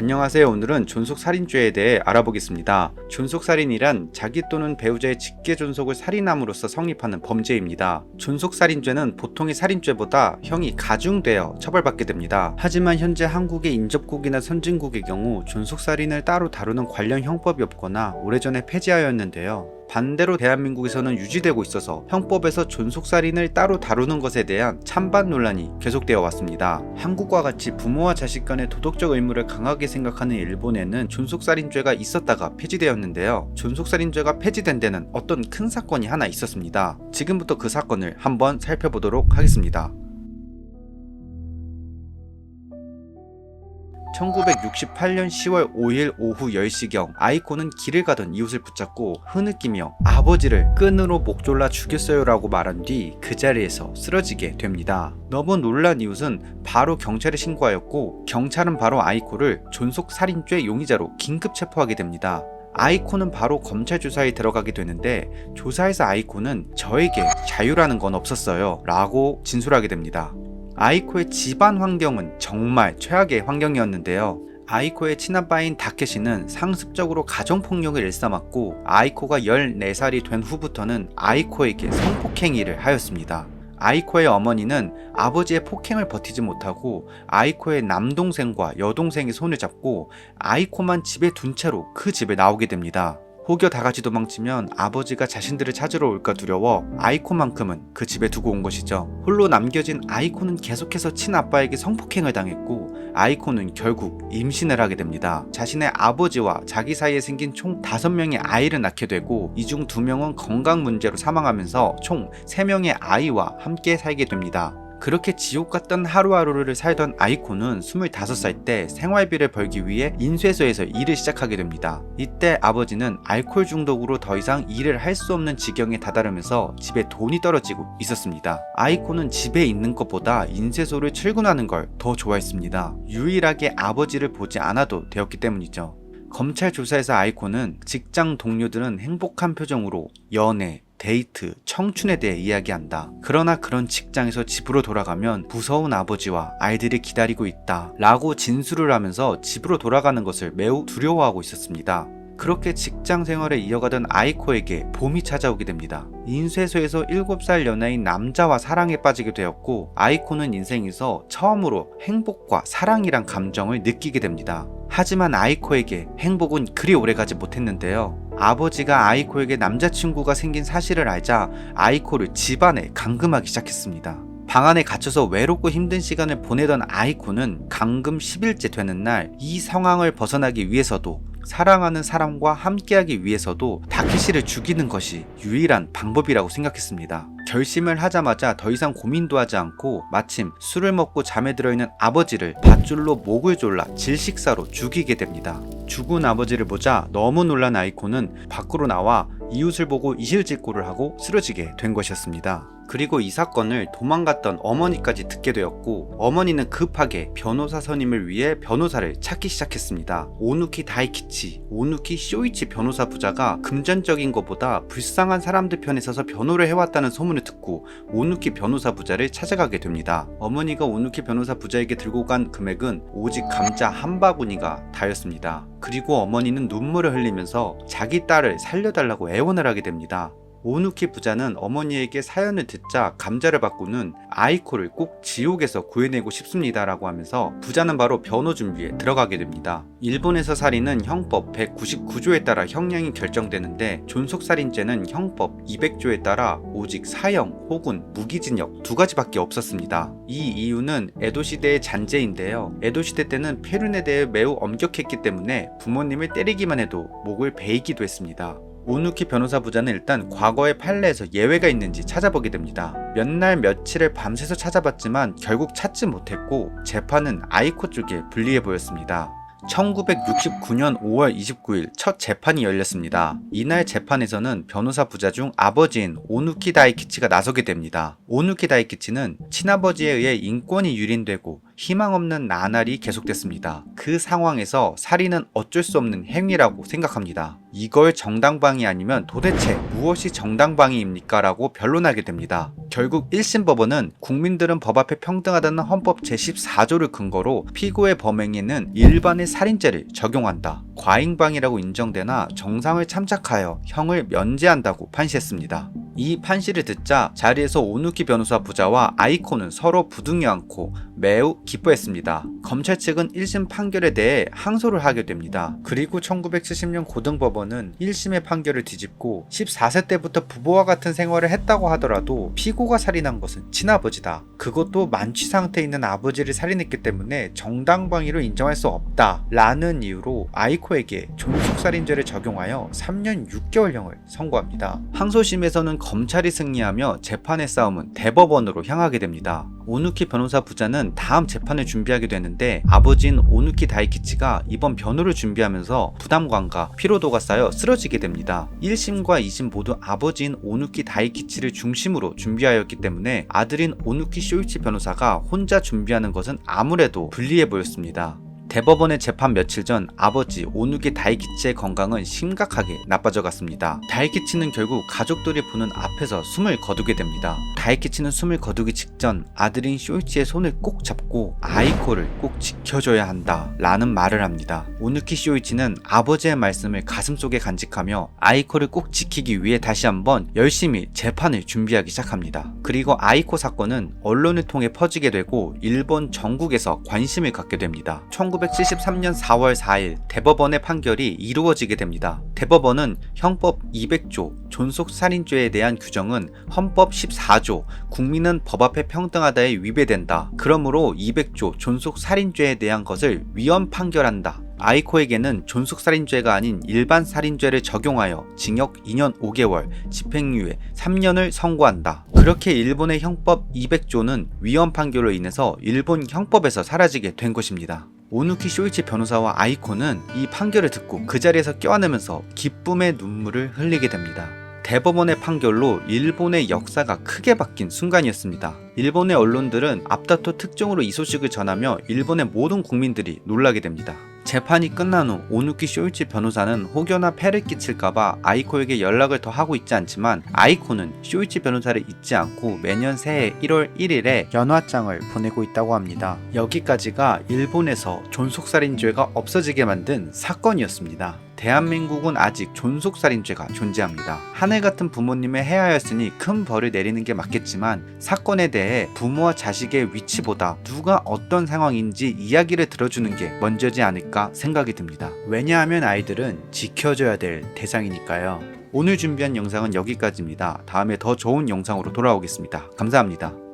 안녕하세요. 오늘은 존속살인죄에 대해 알아보겠습니다. 존속살인이란 자기 또는 배우자의 직계 존속을 살인함으로써 성립하는 범죄입니다. 존속살인죄는 보통의 살인죄보다 형이 가중되어 처벌받게 됩니다. 하지만 현재 한국의 인접국이나 선진국의 경우 존속살인을 따로 다루는 관련 형법이 없거나 오래전에 폐지하였는데요. 반대로 대한민국에서는 유지되고 있어서 형법에서 존속살인을 따로 다루는 것에 대한 찬반 논란이 계속되어 왔습니다. 한국과 같이 부모와 자식 간의 도덕적 의무를 강하게 생각하는 일본에는 존속살인죄가 있었다가 폐지되었는데요. 존속살인죄가 폐지된 데는 어떤 큰 사건이 하나 있었습니다. 지금부터 그 사건을 한번 살펴보도록 하겠습니다. 1968년 10월 5일 오후 10시경 아이코는 길을 가던 이웃을 붙잡고 흐느끼며 아버지를 끈으로 목 졸라 죽였어요 라고 말한 뒤 그 자리에서 쓰러지게 됩니다. 너무 놀란 이웃은 바로 경찰에 신고하였고 경찰은 바로 아이코를 존속살인죄 용의자로 긴급 체포하게 됩니다. 아이코는 바로 검찰 조사에 들어가게 되는데 조사에서 아이코는 저에게 자유라는 건 없었어요 라고 진술하게 됩니다. 아이코의 집안 환경은 정말 최악의 환경이었는데요. 아이코의 친아빠인 다케시는 상습적으로 가정폭력을 일삼았고 아이코가 14살이 된 후부터는 아이코에게 성폭행위를 하였습니다. 아이코의 어머니는 아버지의 폭행을 버티지 못하고 아이코의 남동생과 여동생의 손을 잡고 아이코만 집에 둔 채로 그 집에 나오게 됩니다. 혹여 다같이 도망치면 아버지가 자신들을 찾으러 올까 두려워 아이코만큼은 그 집에 두고 온 것이죠. 홀로 남겨진 아이코는 계속해서 친아빠에게 성폭행을 당했고 아이코는 결국 임신을 하게 됩니다. 자신의 아버지와 자기 사이에 생긴 총 5명의 아이를 낳게 되고 이 중 2명은 건강 문제로 사망하면서 총 3명의 아이와 함께 살게 됩니다. 그렇게 지옥 같던 하루하루를 살던 아이코는 25살 때 생활비를 벌기 위해 인쇄소에서 일을 시작하게 됩니다. 이때 아버지는 알코올 중독으로 더 이상 일을 할 수 없는 지경에 다다르면서 집에 돈이 떨어지고 있었습니다. 아이코는 집에 있는 것보다 인쇄소를 출근하는 걸 더 좋아했습니다. 유일하게 아버지를 보지 않아도 되었기 때문이죠. 검찰 조사에서 아이코는 직장 동료들은 행복한 표정으로 연애, 데이트, 청춘에 대해 이야기한다. 그러나 그런 직장에서 집으로 돌아가면 무서운 아버지와 아이들이 기다리고 있다 라고 진술을 하면서 집으로 돌아가는 것을 매우 두려워하고 있었습니다. 그렇게 직장 생활을 이어가던 아이코에게 봄이 찾아오게 됩니다. 인쇄소에서 7살 연하인 남자와 사랑에 빠지게 되었고 아이코는 인생에서 처음으로 행복과 사랑이란 감정을 느끼게 됩니다. 하지만 아이코에게 행복은 그리 오래가지 못했는데요. 아버지가 아이코에게 남자친구가 생긴 사실을 알자 아이코를 집안에 감금하기 시작했습니다. 방 안에 갇혀서 외롭고 힘든 시간을 보내던 아이코는 감금 10일째 되는 날 이 상황을 벗어나기 위해서도 사랑하는 사람과 함께하기 위해서도 다케시를 죽이는 것이 유일한 방법이라고 생각했습니다. 결심을 하자마자 더 이상 고민도 하지 않고 마침 술을 먹고 잠에 들어있는 아버지를 밧줄로 목을 졸라 질식사로 죽이게 됩니다. 죽은 아버지를 보자 너무 놀란 아이코는 밖으로 나와 이웃을 보고 이실직고를 하고 쓰러지게 된 것이었습니다. 그리고 이 사건을 도망갔던 어머니까지 듣게 되었고 어머니는 급하게 변호사 선임을 위해 변호사를 찾기 시작했습니다. 오누키 다이키치, 오누키 쇼이치 변호사 부자가 금전적인 것보다 불쌍한 사람들 편에 서서 변호를 해왔다는 소문을 듣고 오누키 변호사 부자를 찾아가게 됩니다. 어머니가 오누키 변호사 부자에게 들고 간 금액은 오직 감자 한 바구니가 다였습니다. 그리고 어머니는 눈물을 흘리면서 자기 딸을 살려달라고 애원을 하게 됩니다. 오누키 부자는 어머니에게 사연을 듣자 감자를 바꾸는 아이코를 꼭 지옥에서 구해내고 싶습니다 라고 하면서 부자는 바로 변호 준비에 들어가게 됩니다. 일본에서 살인은 형법 199조에 따라 형량이 결정되는데 존속살인죄는 형법 200조에 따라 오직 사형 혹은 무기징역 2가지밖에 없었습니다. 이 이유는 에도시대의 잔재인데요. 에도시대 때는 폐륜에 대해 매우 엄격했기 때문에 부모님을 때리기만 해도 목을 베이기도 했습니다. 오누키 변호사 부자는 일단 과거의 판례에서 예외가 있는지 찾아보게 됩니다. 몇 날 며칠을 밤새서 찾아봤지만 결국 찾지 못했고 재판은 아이코 쪽에 불리해 보였습니다. 1969년 5월 29일 첫 재판이 열렸습니다. 이날 재판에서는 변호사 부자 중 아버지인 오누키 다이키치가 나서게 됩니다. 오누키 다이키치는 친아버지에 의해 인권이 유린되고 희망 없는 나날이 계속됐습니다. 그 상황에서 살인은 어쩔 수 없는 행위라고 생각합니다. 이걸 정당방위 아니면 도대체 무엇이 정당방위입니까? 라고 변론하게 됩니다. 결국 1심 법원은 국민들은 법 앞에 평등하다는 헌법 제14조를 근거로 피고의 범행에는 일반의 살인죄를 적용한다. 과잉방위라고 인정되나 정상을 참작하여 형을 면제한다고 판시했습니다. 이 판시를 듣자 자리에서 오누키 변호사 부자와 아이코는 서로 부둥이 안고 매우 기뻐했습니다. 검찰 측은 1심 판결에 대해 항소를 하게 됩니다. 그리고 1970년 고등법원은 1심의 판결을 뒤집고 14세 때부터 부모와 같은 생활을 했다고 하더라도 피고가 살인한 것은 친아버지다. 그것도 만취 상태에 있는 아버지를 살인했기 때문에 정당방위로 인정할 수 없다. 라는 이유로 아이코에게 존속살인죄를 적용하여 3년 6개월형을 선고합니다. 항소심에서는 검찰이 승리하며 재판의 싸움은 대법원으로 향하게 됩니다. 오누키 변호사 부자는 다음 재판을 준비하게 되는데 아버지인 오누키 다이키치가 이번 변호를 준비하면서 부담감과 피로도가 쌓여 쓰러지게 됩니다. 1심과 2심 모두 아버지인 오누키 다이키치를 중심으로 준비하였기 때문에 아들인 오누키 쇼이치 변호사가 혼자 준비하는 것은 아무래도 불리해 보였습니다. 대법원의 재판 며칠 전 아버지 오누키 다이키치의 건강은 심각하게 나빠져 갔습니다. 다이키치는 결국 가족들이 보는 앞에서 숨을 거두게 됩니다. 다이키치는 숨을 거두기 직전 아들인 쇼이치의 손을 꼭 잡고 아이코를 꼭 지켜줘야 한다 라는 말을 합니다. 오누키 쇼이치는 아버지의 말씀을 가슴속에 간직하며 아이코를 꼭 지키기 위해 다시 한번 열심히 재판을 준비하기 시작합니다. 그리고 아이코 사건은 언론을 통해 퍼지게 되고 일본 전국에서 관심을 갖게 됩니다. 1973년 4월 4일 대법원의 판결이 이루어지게 됩니다. 대법원은 형법 200조 존속살인죄에 대한 규정은 헌법 14조 국민은 법 앞에 평등하다에 위배된다. 그러므로 200조 존속살인죄에 대한 것을 위헌 판결한다. 아이코에게는 존속살인죄가 아닌 일반 살인죄를 적용하여 징역 2년 5개월, 집행유예 3년을 선고한다. 그렇게 일본의 형법 200조는 위헌 판결로 인해서 일본 형법에서 사라지게 된 것입니다. 오누키 쇼이치 변호사와 아이코는 이 판결을 듣고 그 자리에서 껴안으면서 기쁨의 눈물을 흘리게 됩니다. 대법원의 판결로 일본의 역사가 크게 바뀐 순간이었습니다. 일본의 언론들은 앞다퉈 특종으로 이 소식을 전하며 일본의 모든 국민들이 놀라게 됩니다. 재판이 끝난 후 오누키 쇼이치 변호사는 혹여나 폐를 끼칠까봐 아이코에게 연락을 더 하고 있지 않지만 아이코는 쇼이치 변호사를 잊지 않고 매년 새해 1월 1일에 연화장을 보내고 있다고 합니다. 여기까지가 일본에서 존속살인죄가 없어지게 만든 사건이었습니다. 대한민국은 아직 존속살인죄가 존재합니다. 하늘 같은 부모님의 해하였으니 큰 벌을 내리는 게 맞겠지만 사건에 대해 부모와 자식의 위치보다 누가 어떤 상황인지 이야기를 들어주는 게 먼저지 않을까 생각이 듭니다. 왜냐하면 아이들은 지켜줘야 될 대상이니까요. 오늘 준비한 영상은 여기까지입니다. 다음에 더 좋은 영상으로 돌아오겠습니다. 감사합니다.